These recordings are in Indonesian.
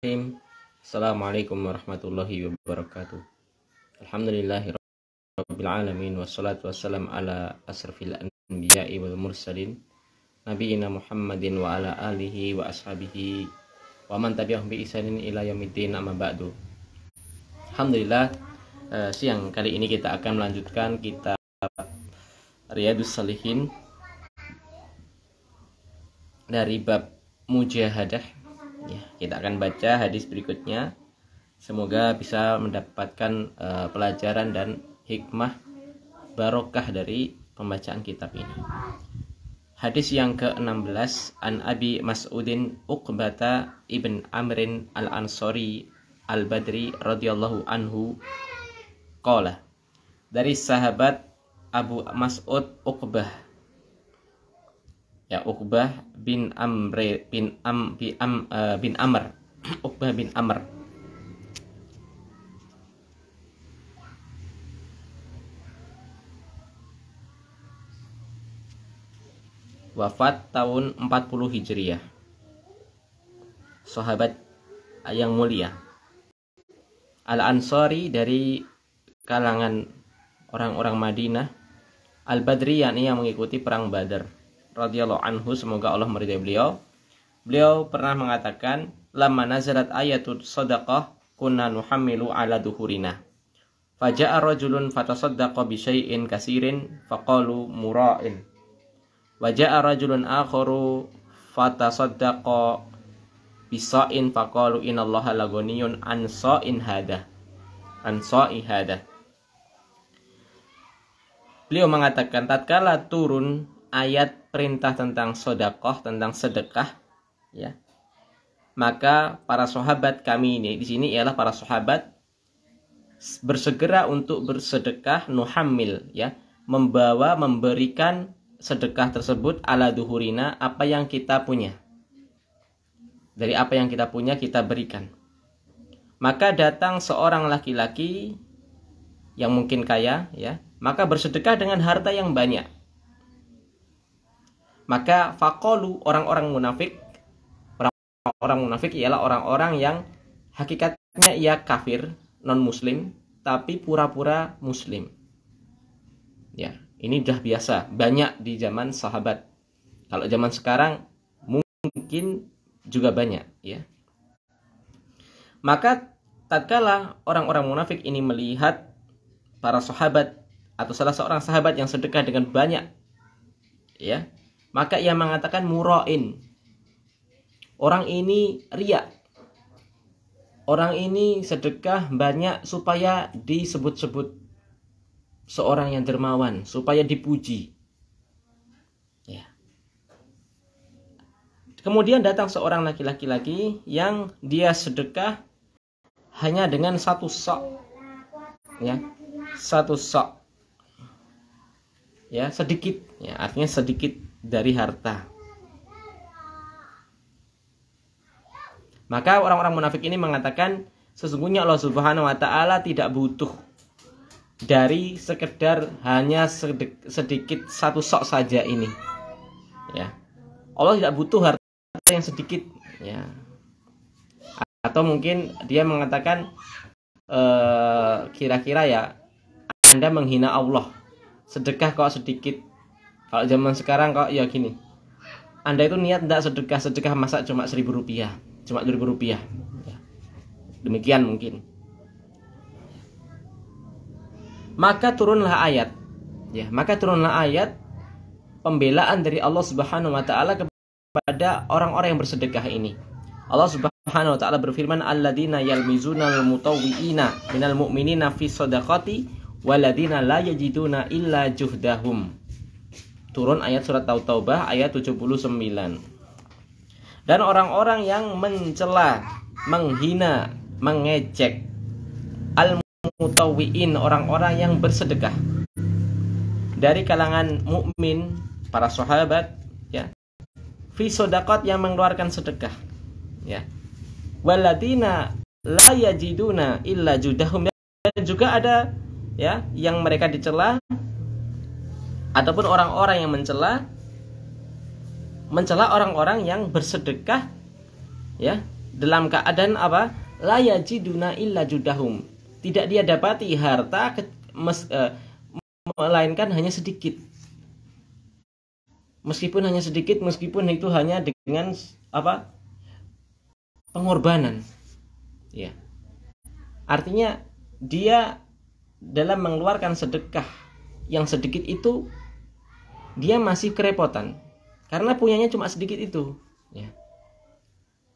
Assalamualaikum warahmatullahi wabarakatuh. Alhamdulillahirabbil alamin wassalatu wassalam ala asrafil anbiya'i wal mursalin nabiyina Muhammadin wa ala alihi wa ashabihi wa man tabi'ahum bi ihsanin ila yaumiddin, amma ba'du. Alhamdulillah, siang kali ini kita akan melanjutkan kitab Riyadhus Shalihin dari bab mujahadah. Ya, kita akan baca hadis berikutnya. Semoga bisa mendapatkan pelajaran dan hikmah barokah dari pembacaan kitab ini. Hadis yang ke-16, an Abi Mas'udin Uqbata ibn Amrin al-Ansari al-Badri radhiyallahu anhu qala, dari sahabat Abu Mas'ud Uqbah, ya, Uqbah bin Amr bin Amr Uqbah bin Amr, wafat tahun 40 Hijriah, sahabat yang mulia, Al-Ansari, dari kalangan orang-orang Madinah, Al-Badri, yakni yang mengikuti perang Badar, radhiyallahu anhu, semoga Allah meridai beliau. Beliau pernah mengatakan, lamma nazalat ayatul shadaqah kunna nuhammilu ala duhurina faja'a rajulun fatasaddaqa bi syai'in kasirin faqalu mura'in waja'a rajulun akharu fatasaddaqa bi sa'in faqalu innallaha laghaniyun an sa'in hada an sa'i hada. Beliau mengatakan, tatkala turun ayat perintah tentang sedekah, tentang sedekah, ya, maka para sahabat kami ini, di sini ialah para sahabat, bersegera untuk bersedekah, nuhammil, ya, memberikan sedekah tersebut ala duhurina, apa yang kita punya. Dari apa yang kita punya kita berikan. Maka datang seorang laki-laki yang mungkin kaya, ya, maka bersedekah dengan harta yang banyak. Maka faqalu, orang-orang munafik ialah orang-orang yang hakikatnya ia kafir, non muslim, tapi pura-pura muslim. Ya, ini sudah biasa, banyak di zaman sahabat. Kalau zaman sekarang mungkin juga banyak, ya. Maka tatkala orang-orang munafik ini melihat para sahabat atau salah seorang sahabat yang sedekah dengan banyak, ya, maka ia mengatakan mura'in. Orang ini riya. Orang ini sedekah banyak supaya disebut-sebut seorang yang dermawan, supaya dipuji. Ya. Kemudian datang seorang laki-laki lagi yang dia sedekah hanya dengan satu sok. Ya. Satu sok. Ya, sedikit, ya, artinya sedikit dari harta. Maka orang-orang munafik ini mengatakan, sesungguhnya Allah Subhanahu wa taala tidak butuh dari sekedar hanya sedikit satu sok saja ini. Ya. Allah tidak butuh harta yang sedikit, ya. Atau mungkin dia mengatakan kira-kira, ya, Anda menghina Allah. Sedekah kok sedikit. Kalau zaman sekarang kok ya gini, Anda itu niat tidak sedekah masa cuma 1.000 rupiah, cuma 2.000 rupiah, ya. Demikian mungkin. Maka turunlah ayat, ya, maka turunlah ayat pembelaan dari Allah Subhanahu wa taala kepada orang-orang yang bersedekah ini. Allah Subhanahu wa taala berfirman, alladzina yalmizunal mutawwi'ina minal mu'minina fi shadaqati waladina la yajiduna illa juhdahum. Turun ayat surat Taubah ayat 79. Dan orang-orang yang mencela, menghina, mengejek al-mutawwi'in, orang-orang yang bersedekah dari kalangan mukmin, para sahabat, ya, fi shadaqat, yang mengeluarkan sedekah, ya, waladina la yajiduna illa juhdahum, dan juga ada, ya, yang mereka dicela ataupun orang-orang yang mencela orang-orang yang bersedekah, ya, dalam keadaan apa? La yajiduna illa judahum. Tidak dia dapati harta melainkan hanya sedikit. Meskipun hanya sedikit, meskipun itu hanya dengan apa? Pengorbanan. Ya. Artinya dia dalam mengeluarkan sedekah yang sedikit itu dia masih kerepotan karena punyanya cuma sedikit itu. Ya.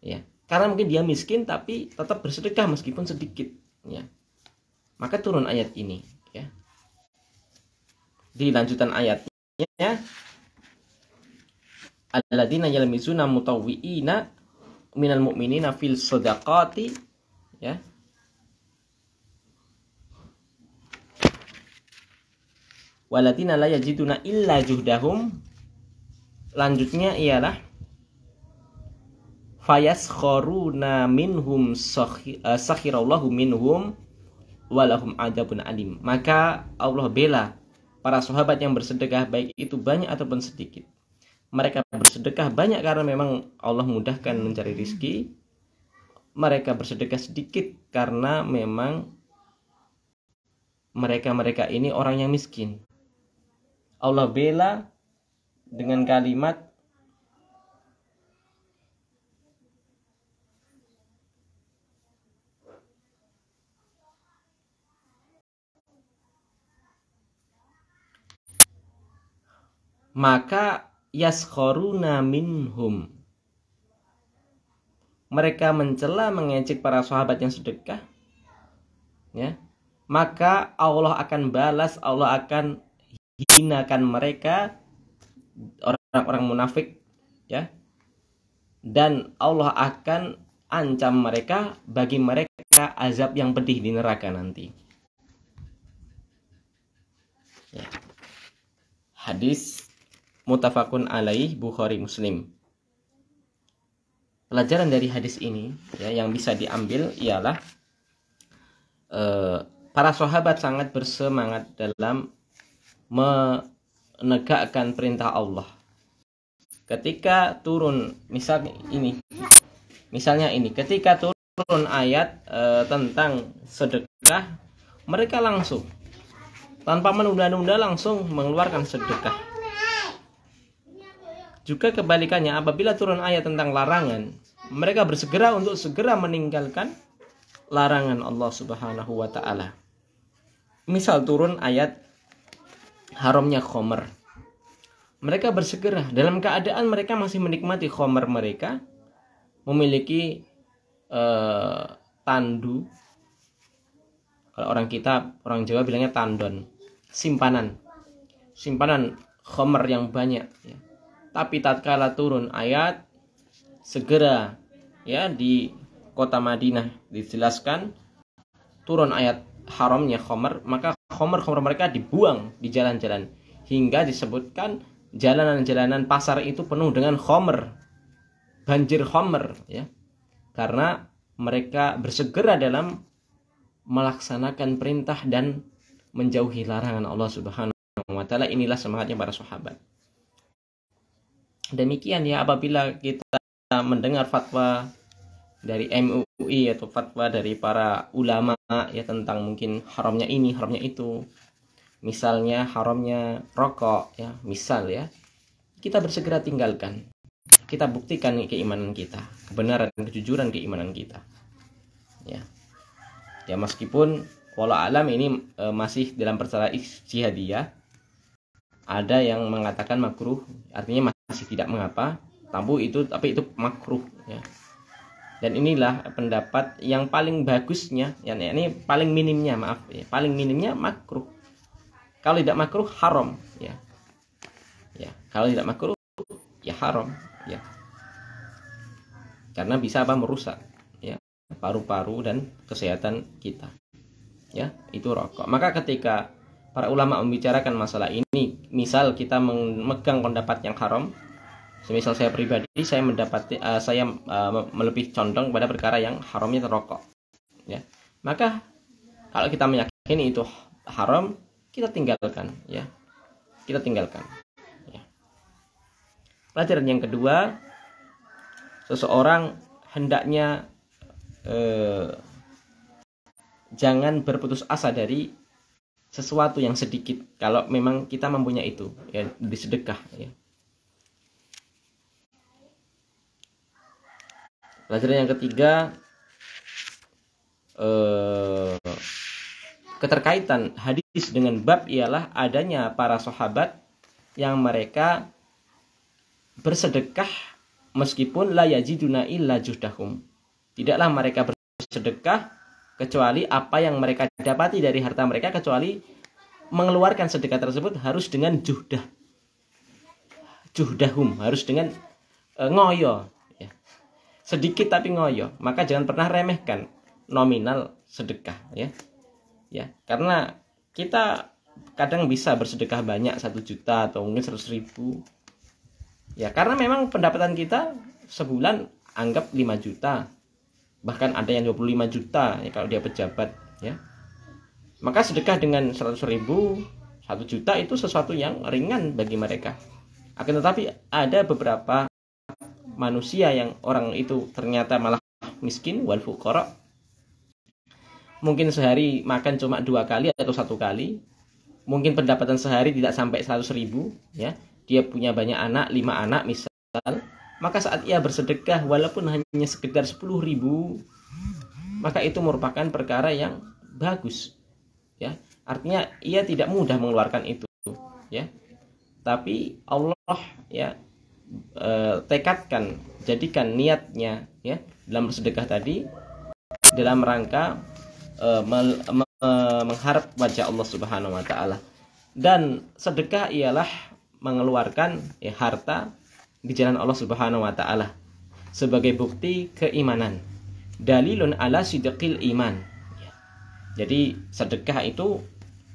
Ya. Karena mungkin dia miskin tapi tetap bersedekah meskipun sedikit. Ya. Maka turun ayat ini. Ya. Di lanjutan ayatnya, alladzina yalmizuna mutawwi'ina minal mu'minina fil shadaqati, ya. Walladzina la yajiduna illa juhdahum. Lanjutnya ialah fayaskharuna minhum sakhirallahu minhum walahum adzabun alim. Maka Allah bela para sahabat yang bersedekah baik itu banyak ataupun sedikit. Mereka bersedekah banyak karena memang Allah mudahkan mencari rizki. Mereka bersedekah sedikit karena memang mereka ini orang yang miskin. Allah bela dengan kalimat maka yaskharuna minhum. Mereka mencela mengejek para sahabat yang sedekah. Ya. Maka Allah akan balas, Allah akan hinakan mereka, orang-orang munafik, ya. Dan Allah akan ancam mereka, bagi mereka azab yang pedih di neraka nanti. Ya. Hadis muttafaqun alaih, Bukhari Muslim. Pelajaran dari hadis ini, ya, yang bisa diambil ialah para sahabat sangat bersemangat dalam menegakkan perintah Allah. Ketika turun misalnya ini, ketika turun ayat tentang sedekah, mereka langsung tanpa menunda-nunda langsung mengeluarkan sedekah. Juga kebalikannya, apabila turun ayat tentang larangan, mereka bersegera untuk segera meninggalkan larangan Allah Subhanahu wa ta'ala. Misal turun ayat haramnya khomer, mereka bersegera dalam keadaan mereka masih menikmati khomer, mereka memiliki tandu, kalau orang Jawa bilangnya tandon, simpanan khomer yang banyak, ya. Tapi tatkala turun ayat, segera, ya, di kota Madinah dijelaskan turun ayat haramnya khomer, maka khomer mereka dibuang di jalan-jalan, hingga disebutkan jalanan-jalanan pasar itu penuh dengan khomer, banjir khomer, ya, karena mereka bersegera dalam melaksanakan perintah dan menjauhi larangan Allah Subhanahu wa ta'ala. Inilah semangatnya para sahabat. Demikian, ya, apabila kita mendengar fatwa dari MUI atau fatwa dari para ulama, ya, tentang mungkin haramnya ini, haramnya itu, misalnya haramnya rokok, ya, misal, ya, kita bersegera tinggalkan, kita buktikan keimanan kita, kebenaran, kejujuran keimanan kita, ya, ya, meskipun walau alam ini masih dalam perkara ijtihadiyah, ada yang mengatakan makruh, artinya masih tidak mengapa, tapi itu makruh, ya. Dan inilah pendapat yang paling bagusnya, ya, ini paling minimnya, paling minimnya makruh. Kalau tidak makruh haram, ya. Ya, kalau tidak makruh ya haram, ya. Karena bisa merusak, ya, paru-paru dan kesehatan kita. Ya, itu rokok. Maka ketika para ulama membicarakan masalah ini, misal kita memegang pendapat yang haram, semisal saya pribadi, saya lebih condong pada perkara yang haramnya rokok, ya. Maka kalau kita meyakini itu haram, kita tinggalkan, ya. Kita tinggalkan, ya. Pelajaran yang kedua, seseorang hendaknya jangan berputus asa dari sesuatu yang sedikit kalau memang kita mempunyai itu, ya, bersedekah, ya. Pelajaran yang ketiga, keterkaitan hadis dengan bab ialah adanya para sahabat yang mereka bersedekah meskipun la yajiduna illa juhdahum. Tidaklah mereka bersedekah kecuali apa yang mereka dapati dari harta mereka, kecuali mengeluarkan sedekah tersebut harus dengan juhdahum, harus dengan ngoyo, ya. Sedikit tapi ngoyo. Maka jangan pernah remehkan nominal sedekah, ya. Ya, karena kita kadang bisa bersedekah banyak 1 juta atau mungkin 100.000. Ya, karena memang pendapatan kita sebulan anggap 5 juta. Bahkan ada yang 25 juta ya kalau dia pejabat, ya. Maka sedekah dengan 100.000, 1 juta itu sesuatu yang ringan bagi mereka. Akan tetapi ada beberapa manusia yang orang itu ternyata malah miskin, wal fuqara. Mungkin sehari makan cuma 2 kali atau 1 kali. Mungkin pendapatan sehari tidak sampai 100.000, ya. Dia punya banyak anak, 5 anak misal. Maka saat ia bersedekah walaupun hanya sekedar 10.000, maka itu merupakan perkara yang bagus, ya. Artinya ia tidak mudah mengeluarkan itu, ya. Tapi Allah, ya, tekadkan, jadikan niatnya, ya, dalam bersedekah tadi dalam rangka mengharap wajah Allah Subhanahu wa taala. Dan sedekah ialah mengeluarkan, ya, harta di jalan Allah Subhanahu wa taala sebagai bukti keimanan. Dalilun ala sidqil iman. Ya. Jadi sedekah itu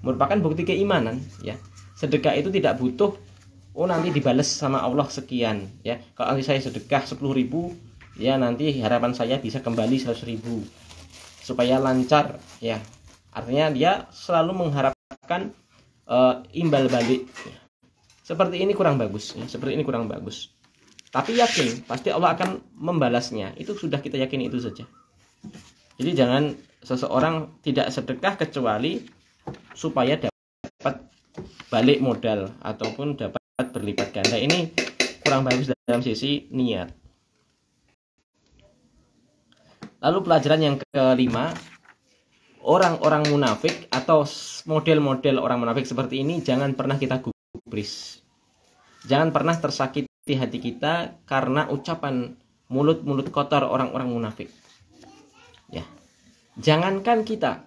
merupakan bukti keimanan, ya. Sedekah itu tidak butuh nanti dibalas sama Allah sekian, ya. Kalau saya sedekah 10.000, ya, nanti harapan saya bisa kembali 100.000 supaya lancar, ya. Artinya dia selalu mengharapkan imbal balik, ya. Seperti ini kurang bagus, ya. Seperti ini kurang bagus. Tapi yakin pasti Allah akan membalasnya. Itu sudah kita yakin itu saja. Jadi jangan seseorang tidak sedekah kecuali supaya dapat balik modal ataupun dapat berlipat ganda. Ini kurang bagus dalam sisi niat. Lalu pelajaran yang kelima, orang-orang munafik atau model-model orang munafik seperti ini jangan pernah kita gubris. Jangan pernah tersakiti hati kita karena ucapan mulut-mulut kotor orang-orang munafik. Ya. Jangankan kita,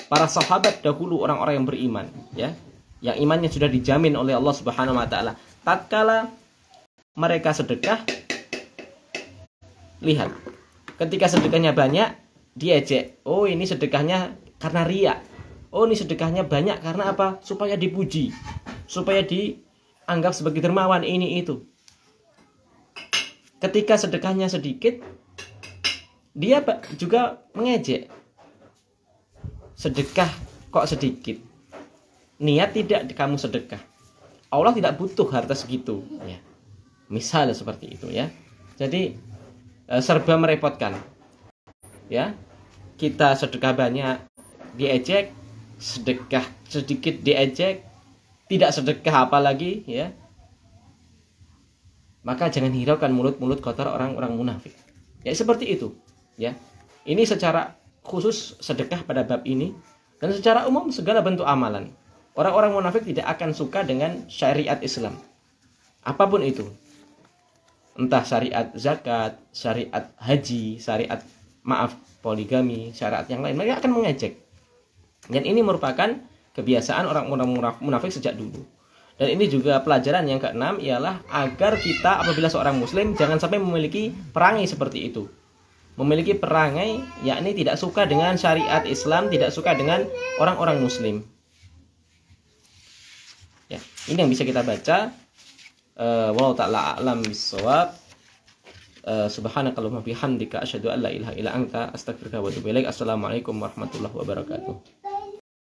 para sahabat dahulu orang-orang yang beriman, ya, yang imannya sudah dijamin oleh Allah Subhanahu wa taala. Tatkala mereka sedekah, lihat, ketika sedekahnya banyak, diejek. Oh, ini sedekahnya karena riya. Oh, ini sedekahnya banyak karena apa? Supaya dipuji, supaya dianggap sebagai dermawan, ini itu. Ketika sedekahnya sedikit, dia juga mengejek. Sedekah kok sedikit? Niat tidak kamu sedekah. Allah tidak butuh harta segitu, ya. Misalnya seperti itu, ya. Jadi serba merepotkan, ya. Kita sedekah banyak diejek, sedekah sedikit diejek, tidak sedekah apalagi, ya. Maka jangan hiraukan mulut-mulut kotor orang-orang munafik. Ya seperti itu, ya. Ini secara khusus sedekah pada bab ini, dan secara umum segala bentuk amalan. Orang-orang munafik tidak akan suka dengan syariat Islam, apapun itu. Entah syariat zakat, syariat haji, syariat poligami, syariat yang lain, mereka akan mengejek. Dan ini merupakan kebiasaan orang-orang munafik sejak dulu. Dan ini juga pelajaran yang keenam, ialah agar kita apabila seorang muslim jangan sampai memiliki perangai seperti itu. Memiliki perangai, yakni tidak suka dengan syariat Islam, tidak suka dengan orang-orang muslim. Ya, ini yang bisa kita baca. Wallahu ta'ala a'lam bissawab. Subhanakallahumma bihamdika asyhadu an la ilaha illa anta astaghfiruka wa atubu ilaik. Assalamualaikum warahmatullahi wabarakatuh.